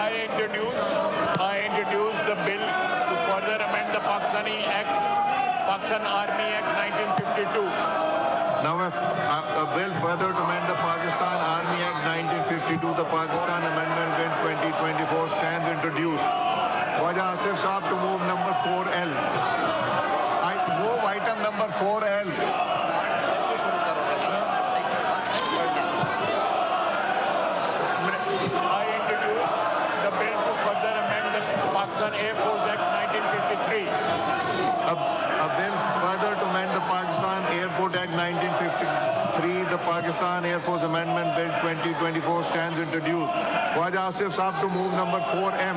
I introduce the bill to further amend the Pakistani Act, Pakistan Army Act 1952. Now a bill further to amend the Pakistan Army Act 1952, the Pakistan Amendment Bill 2024 stands introduced. Khwaja Asif Saab to move number 4L. I move item number 4L. I introduce the bill to further amend the Pakistan Air Force Act 1953. A bill further to amend the Pakistan Airport Act 1953, the Pakistan Air Force Amendment Bill 2024 stands introduced. Khwaja Asif Saab to move number 4M.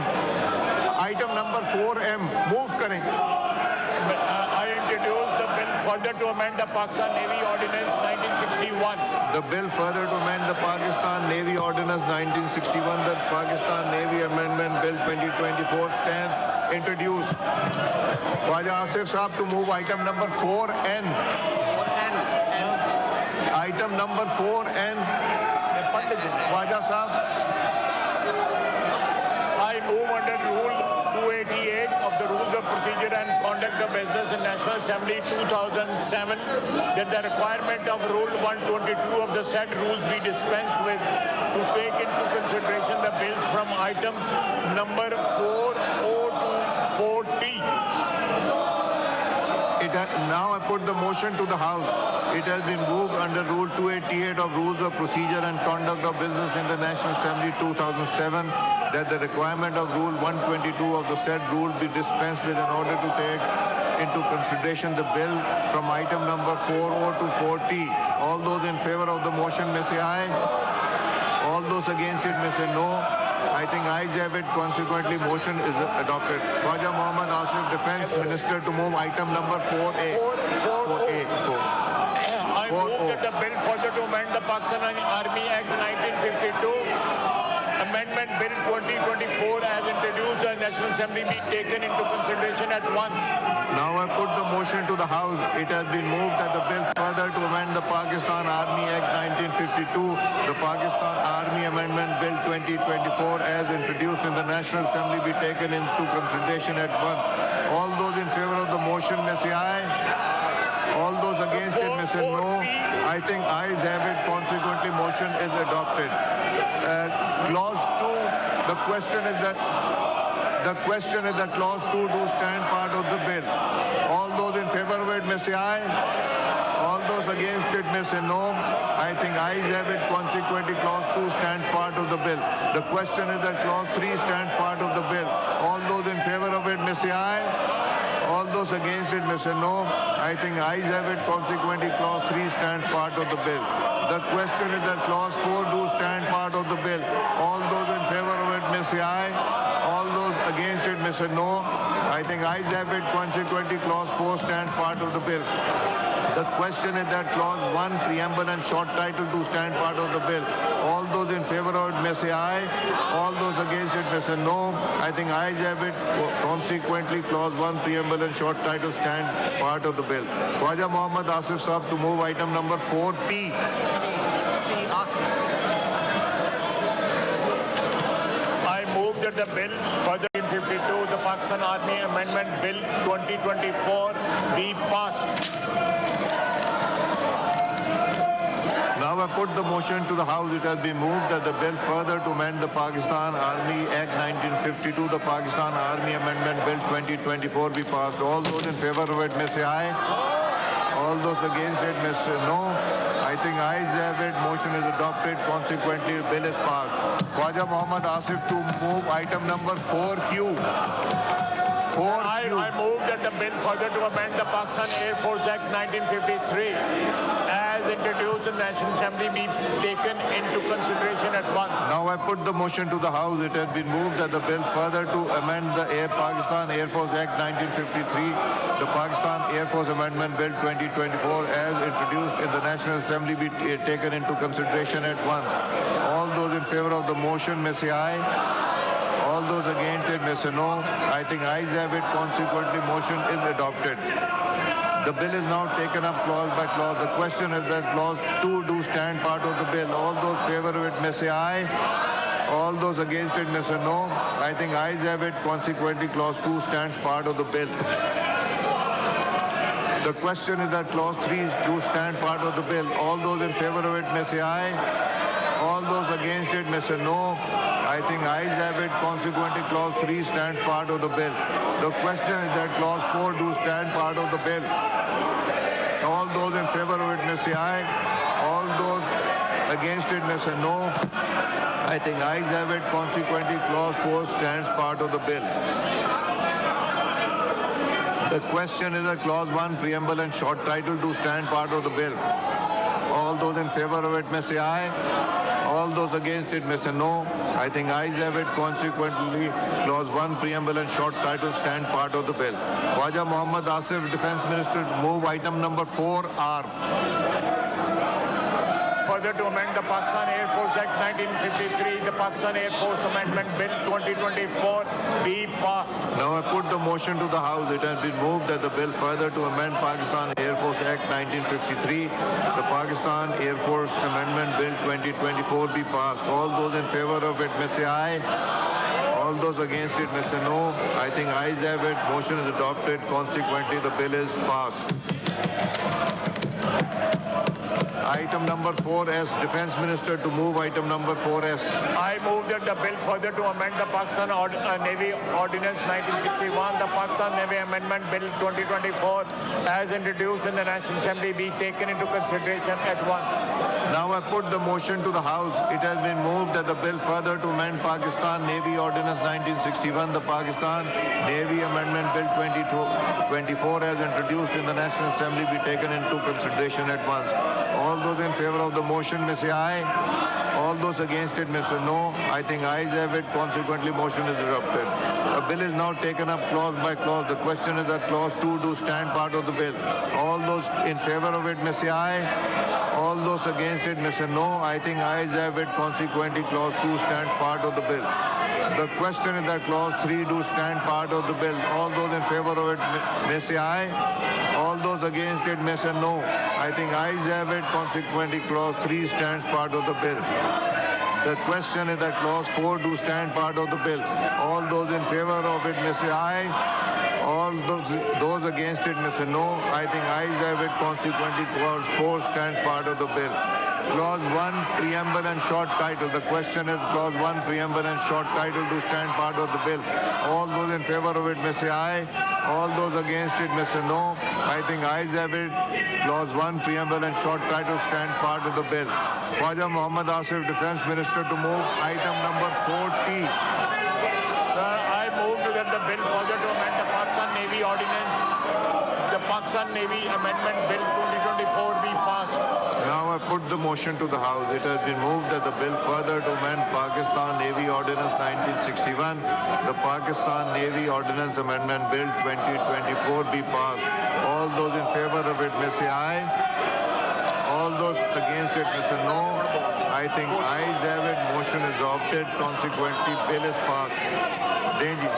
Item number 4M. Move करें. I introduce the bill further to amend the Pakistan Navy Ordinance 1961. The bill further to amend the Pakistan Navy Ordinance 1961, the Pakistan Navy Amendment Bill 2024 stands introduced. Khwaja Asif Saab to move item number 4N. Item number 4N. Khwaja Saab. I move under Rule 288 of the Rules of Procedure and Conduct of Business in National Assembly 2007 that the requirement of Rule 122 of the said rules be dispensed with to take into consideration the bills from item number 4O to 4T. Now I put the motion to the House. It has been moved under Rule 288 of Rules of Procedure and Conduct of Business in the National Assembly 2007 that the requirement of Rule 122 of the said rule be dispensed with in order to take into consideration the bill from item number 4O to 4T. All those in favor of the motion may say aye. All those against it may say no. I think ayes have it. Consequently, motion is adopted. Khwaja Mohammad Asif, Defence Minister, to move item number 4A. 4A. I move that the bill further to amend the Pakistan Army Act 1952, Amendment Bill 2024 as introduced by the National Assembly be taken into consideration at once. Now I put the motion to the House. It has been moved that the bill further to amend the Pakistan Army Act 1952, the Pakistan Army Amendment Bill 2024 as introduced in the National Assembly be taken into consideration at once. All those in favor of the motion may say aye. All those against it may say no. I think ayes have it. Consequently, motion is adopted. Clause 2, the question is that clause 2 do stand part of the bill. All those in favor of it may say aye. All those against it may say no. I think ayes have it. Consequently, clause 2 stands part of the bill. The question is that clause 3 stands part of the bill. All those in favor of it may say aye. All those against it may say no. I think ayes have it. Consequently, clause 3 stands part of the bill. The question is that clause 4 do stand part of the bill. All those in favor of it may say aye. All those against it may say no. I think ayes have it. Consequently, clause 4 stands part of the bill. The question is that clause 1, preamble and short title do stand part of the bill. All those in favor of it may say aye. All those against it may say no. I think ayes have it. Consequently, clause 1, preamble and short title stand part of the bill. Khwaja Mohammad Asif Saab to move item number 4P. I move that the bill further in 52, the Pakistan Army Amendment Bill 2024 be passed. Now I put the motion to the House. It has been moved that the bill further to amend the Pakistan Army Act 1952, the Pakistan Army Amendment Bill 2024 be passed. All those in favor of it may say aye. All those against it may say no. I think ayes have it. Motion is adopted. Consequently, the bill is passed. Khwaja Mohammad Asif to move item number 4Q. 4Q. I move that the bill further to amend the Pakistan Air Force Act 1953 as introduced in the National Assembly be taken into consideration at once. Now I put the motion to the House. It has been moved that the bill further to amend the Pakistan Air Force Act 1953, the Pakistan Air Force Amendment Bill 2024 as introduced in the National Assembly be taken into consideration at once. All those in favor of the motion may say aye. All those against it may say no. I think ayes have it. Consequently, motion is adopted. The bill is now taken up clause by clause. The question is that clause 2 do stand part of the bill. All those favor of it may say aye. All those against it may say no. I think ayes have it. Consequently, clause 2 stands part of the bill. The question is that clause 3 do stand part of the bill. All those in favor of it may say aye. All those against it may say no. I think ayes have it. Consequently, clause 3 stands part of the bill. The question is that clause 4 do stand part of the bill. All those in favor of it may say aye. All those against it may say no. I think ayes have it. Consequently, clause 4 stands part of the bill. The question is that clause 1, preamble and short title do stand part of the bill. All those in favor of it may say aye. All those against it may say no. I think ayes have it. Consequently, clause 1, preamble and short title stand part of the bill. Khwaja Mohammad Asif, Defence Minister, to move item number 4R. Further to amend the Pakistan Air Force Act 1953, the Pakistan Air Force Amendment Bill 2024 be passed. Now I put the motion to the House. It has been moved that the bill further to amend Pakistan Air Force Act 1953, the Pakistan Air Force Amendment Bill 2024 be passed. All those in favor of it may say aye. All those against it may say no. I think ayes have it. Motion is adopted. Consequently, the bill is passed. Item number 4S, Defence Minister, to move item number 4S. I move that the bill further to amend the Pakistan Navy Ordinance 1961, the Pakistan Navy Amendment Bill 2024, as introduced in the National Assembly, be taken into consideration at once. Now I put the motion to the House. It has been moved that the bill further to amend Pakistan Navy Ordinance 1961, the Pakistan Navy Amendment Bill 2024, as introduced in the National Assembly, be taken into consideration at once. All those in favor of the motion may say aye. All those against it may say no. I think ayes have it. Consequently, motion is adopted. The bill is now taken up clause by clause. The question is that clause 2 do stand part of the bill. All those in favor of it may say aye. All those against it may say no. I think ayes have it. Consequently, clause 2 stands part of the bill. The question is that clause 3 do stand part of the bill. All those in favor of it may say aye. All those against it may say no. I think ayes have it. Consequently, clause 3 stands part of the bill. The question is that clause 4 do stand part of the bill. All those in favor of it may say aye. All those against it may say no. I think ayes have it. Consequently, clause 4 stands part of the bill. Clause 1, preamble and short title. The question is clause 1, preamble and short title do stand part of the bill. All those in favor of it may say aye. All those against it may say no. I think ayes have it. Clause 1, preamble and short title stand part of the bill. Khwaja Mohammad Asif, Defence Minister, to move item number 4T. Sir, I move that the bill further to amend the Pakistan Navy Ordinance, the Pakistan Navy Amendment Bill 2024 be passed. Now I put the motion to the House. It has been moved that the bill further to amend Pakistan Navy Ordinance 1961, the Pakistan Navy Ordinance Amendment Bill 2024 be passed. All those in favor of it may say aye. All those against it may say no. I think ayes have it. Motion is adopted. Consequently, bill is passed. Denji.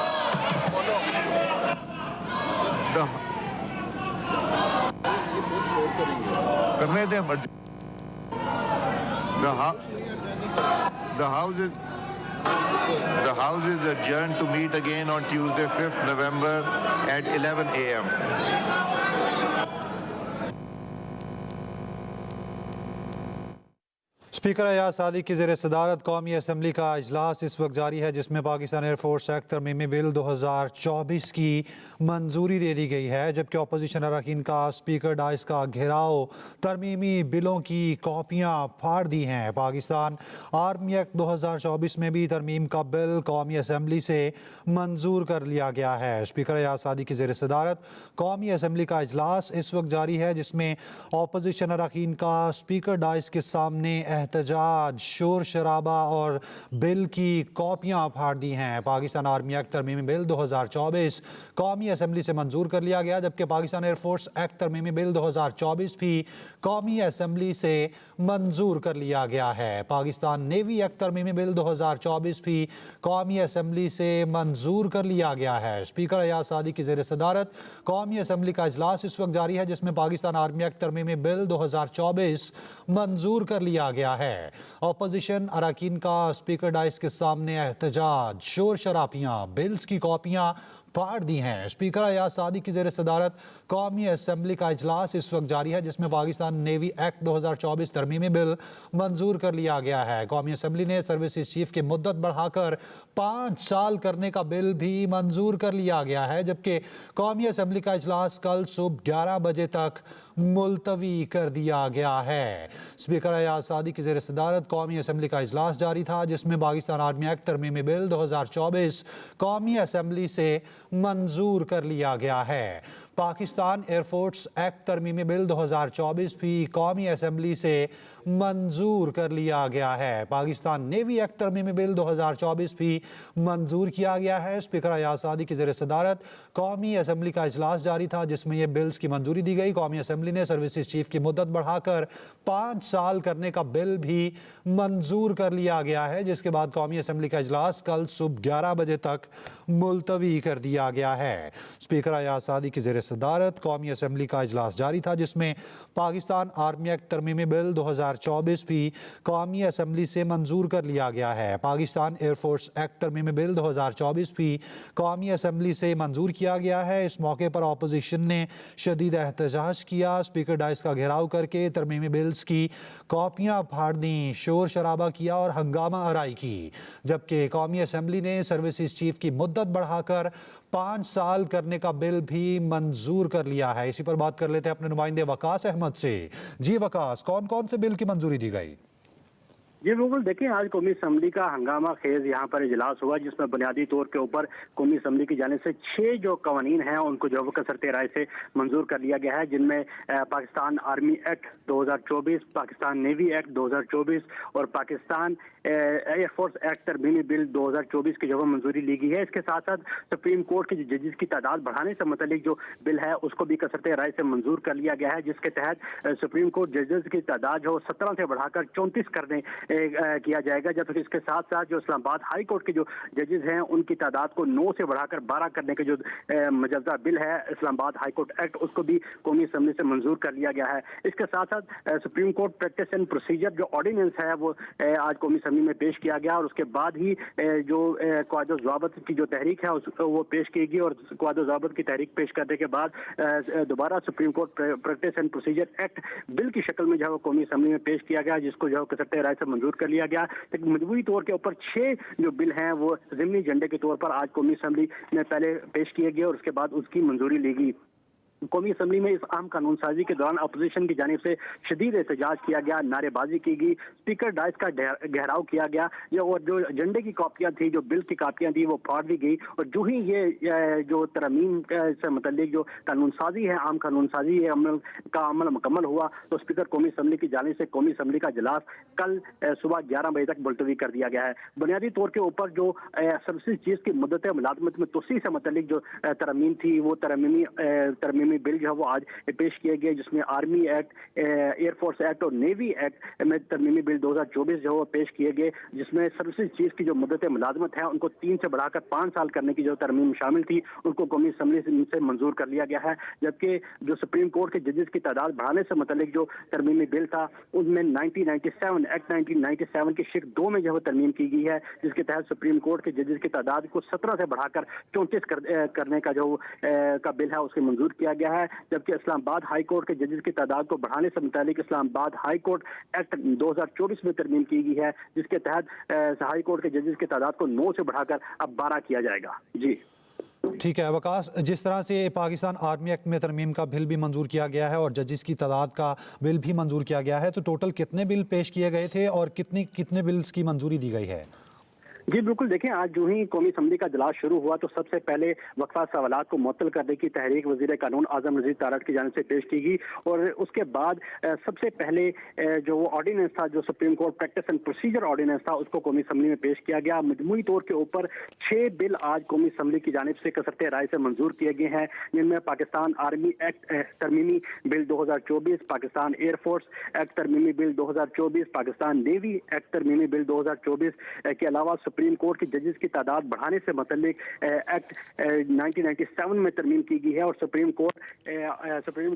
करने दें The House is adjourned to meet again on Tuesday, 5th November at 11 a.m. Speaker Ayaz Sadiq की ज़ेर सदारत कौमी assembly का इजलास इस वक्त जारी है, जिसमें पाकिस्तान एयरफोर्स एक्ट तरमीमी बिल 2024 की मंजूरी दे दी गई है, जबकि अपोजिशन अरकान का स्पीकर डाइस का घेराव तरमीमी बिलों की कॉपियाँ फाड़ दी हैं। पाकिस्तान आर्मी एक्ट 2024 में भी तरमीम का बिल कौमी असम्बली से मंजूर कर लिया गया है। स्पीकर अयाज सादिक की ज़ेर सदारत कौमी असम्बली का इजलास इस वक्त जारी है, जिसमें अपोजिशन अरकान का स्पीकर डाइस के सामने एहतजाज, शोर शराबा और बिल की कॉपियाँ फाड़ दी हैं। पाकिस्तान आर्मी एक्ट तरमीमी बिल 2024 कौमी असम्बली से मंजूर कर लिया गया, जबकि पाकिस्तान एयरफोर्स एक्ट तरमीमी बिल 2024 भी कौमी असम्बली से मंजूर कर लिया गया है। पाकिस्तान नेवी एक्ट तरमीमी बिल 2024 भी कौमी असम्बली से मंजूर कर लिया गया है। स्पीकर अयाज सादिक की ज़ेर सदारत कौमी असम्बली का इजलास इस वक्त जारी है, जिसमें पाकिस्तान आर्मी एक्ट तरमीमी बिल 2024 मंजूर कर लिया गया है। अपोजिशन अरकान का स्पीकर डाइस के सामने एहतजाज, शोर शराबियां, बिल्स की कॉपियां फाड़ दी हैं। स्पीकर अयाज सादी की ज़ेर सदारत कौमी असम्बली का इजलास इस वक्त जारी है, जिसमें पाकिस्तान नेवी एक्ट 2024 तरमीमी बिल मंजूर कर लिया गया है। कौमी असम्बली ने सर्विसेज चीफ की मुद्दत बढ़ाकर 5 साल करने का बिल भी मंजूर कर लिया गया है, जबकि कौमी असम्बली का इजलास कल सुबह 11 बजे तक मुलतवी कर दिया गया है। स्पीकर अयाज सादी की ज़ेर सदारत कौमी असम्बली का इजलास जारी था, जिसमें पाकिस्तान आर्मी एक्ट तरमीमी बिल 2024 कौमी असम्बली से मंजूर कर लिया गया है। पाकिस्तान एयरफोर्स एक्ट तरमीमी बिल 2024 भी कौमी असम्बली से मंजूर कर लिया गया है। पाकिस्तान नेवी एक्ट तरमीमी बिल 2024 भी मंजूर किया गया है। स्पीकर अयाज सादी की ज़ेर सदारत कौमी असम्बली का इजलास जारी था, जिसमें ये बिल्स की मंजूरी दी गई। कौमी असम्बली ने सर्विसेज चीफ की मुद्दत बढ़ाकर 5 साल करने का बिल भी मंजूर कर लिया गया है, जिसके बाद कौमी असम्बली का इजलास कल सुबह 11 बजे तक मुलतवी कर दिया गया है। स्पीकर अयाज सादी की ज़ेर सदारत कौमी असम्बली का इजलास जारी था, जिसमें पाकिस्तान आर्मी एक्ट तरमीमी बिल 2024 भी कौमी असम्बली से मंजूर कर लिया गया है। पाकिस्तान एयरफोर्स एक्ट तरमीमी बिल 2024 भी कौमी असम्बली से मंजूर किया गया है। इस मौके पर अपोजिशन ने शदीद एहतजाज किया, स्पीकर डाइस का घेराव करके तरमीमी बिल्स की कॉपियां फाड़ दी, शोर शराबा किया और हंगामा आराई की, जबकि कौमी असम्बली ने सर्विसेज चीफ की मुद्दत बढ़ाकर 5 साल करने का बिल भी मंजूर कर लिया है। इसी पर बात कर लेते हैं अपने नुमाइंदे वकास अहमद से। जी वकास, कौन कौन से बिल की मंजूरी दी गई? जी बिल्कुल, देखिए आज कौमी असम्बली का हंगामा खेज यहाँ पर इजलास हुआ, जिसमें बुनियादी तौर के ऊपर कौमी असम्बली की जानिब से 6 जो कवानीन हैं उनको जो कसरते राय से मंजूर कर लिया गया है, जिनमें Pakistan army act 2024, Pakistan navy act 2024 और पाकिस्तान एयरफोर्स एक्ट तरमीमी बिल 2024 की जो मंजूरी ली गई है। इसके साथ साथ सुप्रीम कोर्ट के जजेस की तादाद बढ़ाने से मुतल्लिक जो बिल है उसको भी कसरते राय से मंजूर कर लिया गया है, जिसके तहत सुप्रीम कोर्ट जजेस की तादाद जो 17 से बढ़ाकर 34 करने किया जाएगा, जबकि इसके साथ साथ जो इस्लामाबाद हाई कोर्ट के जो जजेस हैं उनकी तादाद को 9 से बढ़ाकर 12 करने के जो मजदा बिल है इस्लामाबाद हाई कोर्ट एक्ट, उसको भी कौमी असम्बली से मंजूर कर लिया गया है। इसके साथ साथ supreme court practice and procedure जो ऑर्डिनेंस है वो आज कौमी असम्बली में पेश किया गया और उसके बाद ही जो क़वायद ज़ाबत की जो तहरीक है वो पेश की गई और क़वायद ज़ाबत की तहरीक पेश करने के बाद दोबारा supreme court practice and procedure act bill की शक्ल में जो है वो कौमी असम्बली में पेश किया गया, जिसको जो है कसरते राय से मंजूर कर लिया गया। लेकिन मजबूरी तौर के ऊपर 6 जो बिल हैं वो ज़िमनी एजेंडे के तौर पर आज कौमी असम्बली में पहले पेश किए गए और उसके बाद उसकी मंजूरी ली गई। कौमी असम्बली में इस अहम कानून साजी के दौरान अपोजिशन की जानिब से शदीद एहतजाज किया गया, नारेबाजी की गई, स्पीकर डाइस का घेराव किया गया और जो एजेंडे की कॉपियां थी, जो बिल की कॉपियां थी वो फाड़ दी गई। और जो ही ये जो तरमीम से मुतल्लिक जो कानून साजी है, आम कानून साजी अमल मुकम्मल हुआ, तो स्पीकर कौमी असम्बली की जानिब से कौमी असम्बली का इजलास कल सुबह 11 बजे तक मुलतवी कर दिया गया है। बुनियादी तौर के ऊपर जो सर्विसेज चीफ की मुद्दत मुलाजमत में तोसी से मुतल्लिक जो तरमीम थी वो तरमीमी बिल जो है वो आज पेश किए गए, जिसमें आर्मी एक्ट, एयरफोर्स एक्ट और नेवी एक्ट में तरमीमी बिल 2024 जो है पेश किए गए, जिसमें सर्विसेज चीफ की जो मुद्दत मुलाजमत है उनको 3 से बढ़ाकर 5 साल करने की जो तरमीम शामिल थी उनको कौमी असम्बली से मंजूर कर लिया गया है। जबकि जो सुप्रीम कोर्ट के जजेस की तादाद बढ़ाने से मुतल्लिक जो तरमीमी बिल था उसमें 1997 एक्ट 1997 की शिक 2 में जो है तरमीम की गई है, जिसके तहत सुप्रीम कोर्ट के जजेस की तादाद को 17 से बढ़ाकर 34 करने का जो का बिल है उसको मंजूर किया गया है। जबकि इस्लामाबाद हाई कोर्ट के जजेस की तादाद को बढ़ाने से मुतालिक इस्लामाबाद हाई कोर्ट एक्ट 2024 में तरमीम की गई है, जिसके तहत हाई कोर्ट के जजेस की तादाद को 9 से बढ़ाकर अब 12 किया जाएगा। जी ठीक है वकास, जिस तरह से पाकिस्तान आर्मी एक्ट में तरमीम का बिल भी मंजूर किया गया है और जजेस की तादाद का बिल भी मंजूर किया गया है, तो टोटल कितने बिल पेश किए गए थे और कितने बिल्स की मंजूरी दी गई है? जी बिल्कुल, देखें आज जो ही कौमी असम्बली का इजलास शुरू हुआ तो सबसे पहले वक्फा सवालात को मुअत्तल करने की तहरीक वज़ीर कानून आज़म नज़ीर तारड़ की जानिब से पेश की गई और उसके बाद सबसे पहले जो ऑर्डिनेंस था, जो supreme court practice and procedure ordinance था, उसको कौमी असम्बली में पेश किया गया। मजमूई तौर के ऊपर 6 बिल आज कौमी असम्बली की जानिब से कसरते राय से मंजूर किए गए हैं, जिनमें पाकिस्तान आर्मी एक्ट तरमीमी बिल 2024, पाकिस्तान एयरफोर्स एक्ट तरमीमी बिल 2024, पाकिस्तान नेवी एक्ट तरमीमी बिल 2024 के अलावा सुप्रीम कोर्ट के जजेस की तादाद बढ़ाने से मुतल्लिक एक्ट 1997 में तरमीम की गई है और सुप्रीम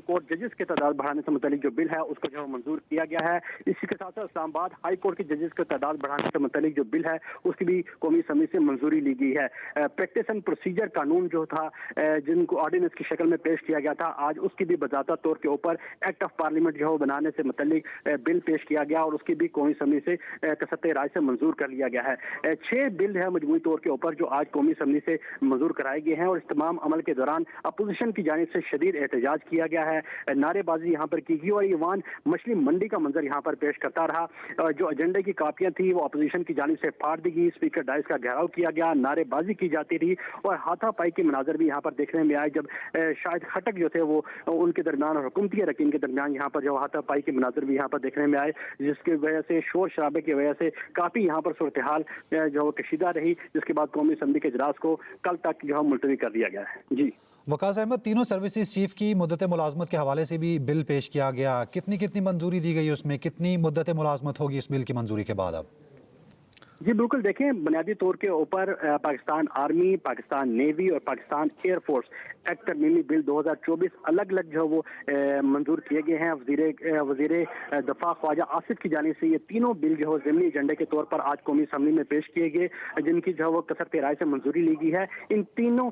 कोर्ट जजेस की तादाद बढ़ाने से मुतल्लिक जो बिल है उसको जो मंजूर किया गया है। इसी के साथ साथ इस्लामाबाद हाई कोर्ट के जजेस की तादाद बढ़ाने से मुतल्लिक जो बिल है उसकी भी कौमी असम्बली से मंजूरी ली गई है। प्रैक्टिस एंड प्रोसीजर कानून जो था जिनको ऑर्डिनेंस की शक्ल में पेश किया गया था, आज उसकी भी बजाता तौर के ऊपर एक्ट ऑफ पार्लियामेंट जो बनाने से मुतल्लिक बिल पेश किया गया और उसकी भी कौमी असम्बली से कसरत राय से मंजूर कर लिया गया है। 6 बिल है मजमूई तौर के ऊपर जो आज कौमी असम्बली से मंजूर कराए गए हैं और इस तमाम अमल के दौरान अपोजिशन की जानिब से शदीद एहतजाज किया गया है, नारेबाजी यहाँ पर की गई और ईवान मछली मंडी का मंजर यहाँ पर पेश करता रहा। जो एजेंडे की कापियां थी वो अपोजिशन की जानिब से फाड़ दी गई, स्पीकर डाइस का घेराव किया गया, नारेबाजी की जाती रही और हाथापाई के मनाजर भी यहाँ पर देखने में आए जब शायद खटक जो थे वो उनके दरमियान और हुकूमती अरकान के दरमियान यहाँ पर जो हाथापाई के मनाजर भी यहाँ पर देखने में आए, जिसकी वजह से शोर शराबे की वजह से काफ़ी यहाँ पर सूरत हाल जो कशीदा रही, जिसके बाद कौमी असम्बली के इजलास को कल तक जो है मुलतवी कर दिया गया है। जी वकास अहमद, तीनों सर्विसेज चीफ की मुद्दत मुलाजमत के हवाले से भी बिल पेश किया गया, कितनी मंजूरी दी गई उसमें, कितनी मुद्दत मुलाजमत होगी इस बिल की मंजूरी के बाद? अब जी बिल्कुल, देखें बुनियादी तौर के ऊपर पाकिस्तान आर्मी, पाकिस्तान नेवी और पाकिस्तान एयरफोर्स एक्ट तरमीमी बिल 2024 अलग अलग जो वो मंजूर किए गए हैं। वजीर दफा ख्वाजा आसिफ की जानिब से ये तीनों बिल जो है ज़मीनी एजेंडे के तौर पर आज कौमी असम्बली में पेश किए गए, जिनकी जो वो कसरत राय से मंजूरी ली गई है। इन तीनों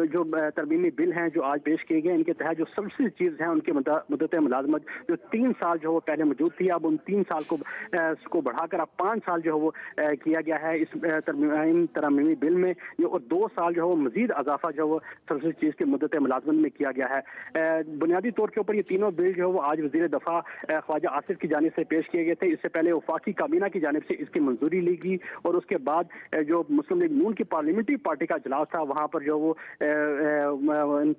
जो तरमीमी बिल हैं जो आज पेश किए गए, इनके तहत जो सबसे चीज़ हैं उनकी मुद्दत मुलाजमत जो 3 साल जो वो पहले मौजूद थी, अब उन 3 साल को बढ़ाकर अब 5 साल जो है वो किया गया है इस तरमीमी बिल में। और 2 साल जो है वो मजीद अजाफा जो वो सबसे चीज़ की मुद्दत मुलाजमत में किया गया है। बुनियादी तौर के ऊपर ये तीनों बिल जो है वो आज वजीर दफा ख्वाजा आसिफ की जानिब से पेश किए गए थे। इससे पहले वफाकी काबीना की जानिब से इसकी मंजूरी ली गई और उसके बाद जो मुस्लिम लीग नून की पार्लियामेंट्री पार्टी का इजलास था वहाँ पर जो वो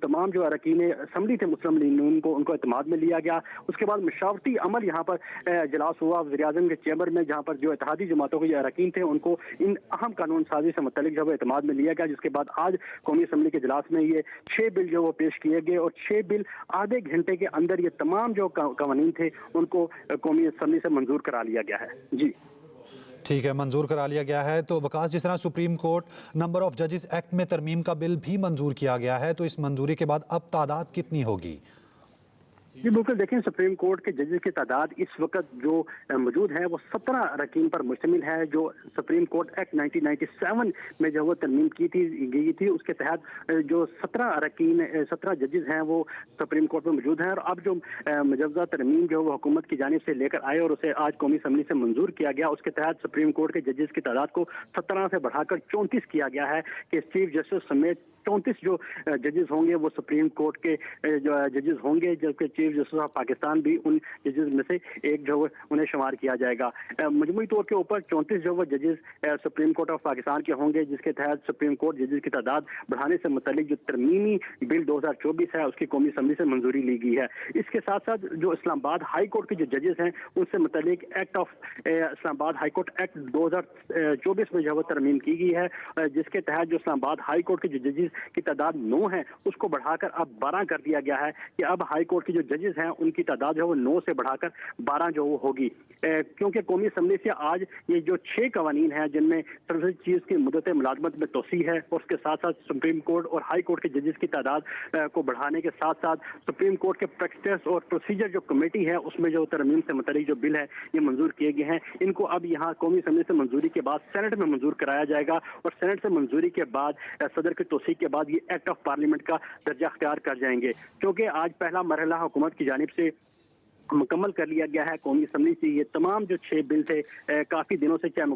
तमाम जो अरकान असम्बली थे मुस्लिम लीग नून को उनको एतमाद में लिया गया। उसके बाद मशावरती अमल यहाँ पर इजलास हुआ वज़ीर आज़म के चैम्बर में, जहाँ पर जो इत्तेहादी जमातों के जो अरकान थे उनको इन अहम कानून साजी से मुतल्लिक जो है एतमाद में लिया गया, जिसके बाद आज कौमी असम्बली के इजलास में ये 6 बिल जो वो पेश किए गए और 6 बिल आधे घंटे के अंदर ये तमाम जो कानून थे उनको कौमी असम्बली से मंजूर करा लिया गया है। जी ठीक है, मंजूर करा लिया गया है। तो वकास, जिस तरह सुप्रीम कोर्ट नंबर ऑफ जजेस एक्ट में तरमीम का बिल भी मंजूर किया गया है, तो इस मंजूरी के बाद अब तादाद कितनी होगी? जी बिल्कुल, देखें सुप्रीम कोर्ट के जजेस की तादाद इस वक्त जो मौजूद है वो 17 अरकान पर मुश्तमिल है। जो सुप्रीम कोर्ट एक्ट 1997 में जो वो तरमीम की गई थी उसके तहत जो 17 जजेस हैं वो सुप्रीम कोर्ट में मौजूद हैं और अब जो मुजवजा तरमीम जो वो हुकूमत की जानिब से लेकर आए और उसे आज कौमी असम्बली से मंजूर किया गया, उसके तहत सुप्रीम कोर्ट के जजेस की तादाद को 17 से बढ़ाकर 34 किया गया है कि चीफ जस्टिस समेत 34 जो जजेस होंगे वो सुप्रीम कोर्ट के जो जजेस होंगे, जबकि चीफ जस्टिस ऑफ पाकिस्तान भी उन जजेस में से एक जो उन्हें शुमार किया जाएगा। मजमूई तौर के ऊपर 34 जो वो जजेस सुप्रीम कोर्ट ऑफ पाकिस्तान के होंगे, जिसके तहत सुप्रीम कोर्ट जजेस की तादाद बढ़ाने से मुतल्लिक जो तरमीमी बिल 2024 है उसकी कौमी असम्बली से मंजूरी ली गई है। इसके साथ साथ जो इस्लामाबाद हाई कोर्ट के जो जजेस हैं उनसे मुतल्लिक act of Islamabad high court act 2024 में जो वो तरमीम की गई है, जिसके तहत जो इस्लामाबाद हाई कोर्ट के जो जजेस की तादाद 9 है उसको बढ़ाकर अब 12 कर दिया गया है कि अब हाई कोर्ट के जो जजेस हैं उनकी तादाद जो है वो 9 से बढ़ाकर 12 जो वो होगी। क्योंकि कौमी असम्बली से आज ये जो 6 कवानीन हैं जिनमें सबसे चीज़ की मुद्दत मुलाजमत में तोसी है और उसके साथ साथ सुप्रीम कोर्ट और हाई कोर्ट के जजेस की तादाद को बढ़ाने के साथ साथ सुप्रीम कोर्ट के प्रैक्टिस और प्रोसीजर जो कमेटी है उसमें जो तरमीम से मुतल्लिक जो बिल है ये मंजूर किए गए हैं, इनको अब यहाँ कौमी असम्बली से मंजूरी के बाद सेनेट में मंजूर कराया जाएगा और सेनेट से मंजूरी के बाद सदर की तोसी के बाद ये एक्ट ऑफ पार्लियामेंट का दर्जा अख्तियार कर जाएंगे। क्योंकि आज पहला मरहला हुकूमत की जानिब से मुकम्मल कर लिया गया है। कौमी असम्बली से ये तमाम जो 6 बिल थे काफ़ी दिनों से चाहे